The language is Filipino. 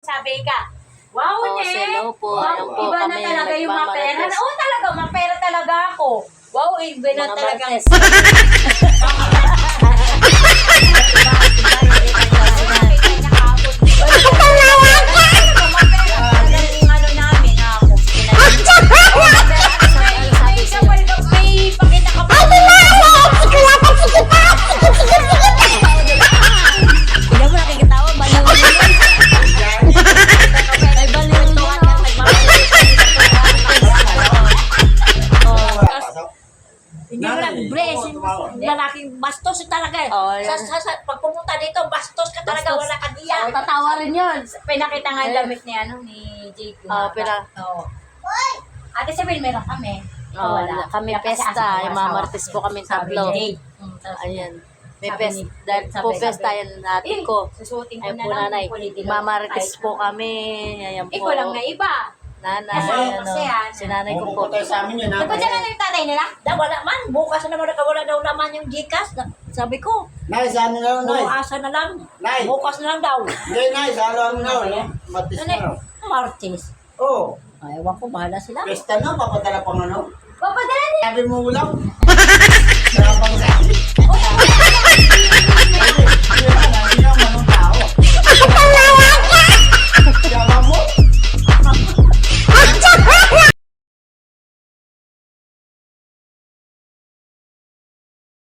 Sabi ka, wow, Oh, ne. hello po. Wow, Ayan po iba na kami, talaga yung mapera. nagmamarites. Oo, talaga, mapera talaga ako. Wow, iba na Mga talaga. marites. Tignan mo, nakikitawa, baliw mo yun. Ay, baliw mo yun. Hindi mo lang bless. Lalaking bastos talaga. Oh, yan. Pag pumunta dito, bastos ka talaga, Bastos. wala ka diya. Oh, tatawa rin yun. Pinakita nga yung damit ni Jake. Oo. Ate Sabil, meron kami. Oh, Wala. kami Kasi pesta. asawa, Yung mga asawa. martes po kami Sabi tatlo. ni Jake. Ayan. May Sabi pest. ni- Dahil po sabi- pesta yan natin ko. Susuotin ko Ay na po lang. nanay. Kulitin lang. Mamarites Kahit po ano. kami. Ayan po. Ikaw lang na iba. Nanay. Kasi- Ano, kasi yan. si nanay ko po. Pupunta sa amin yun, ha? Nagpunta na yung tatay nila? Wala man, bukas na naman nakawala daw naman yung Gcash. Sabi ko, Nay, sa ano na lang, Nay? bukas na lang. Nay. Bukas na lang daw. Hindi, Nay, sa ano na lang, no? Matis na lang. Martes. Oo. Ay, ewan ko, bahala sila. Pesta na, papadala pang ano? Papadala nila. Sabi mo ulam. Sarapang sa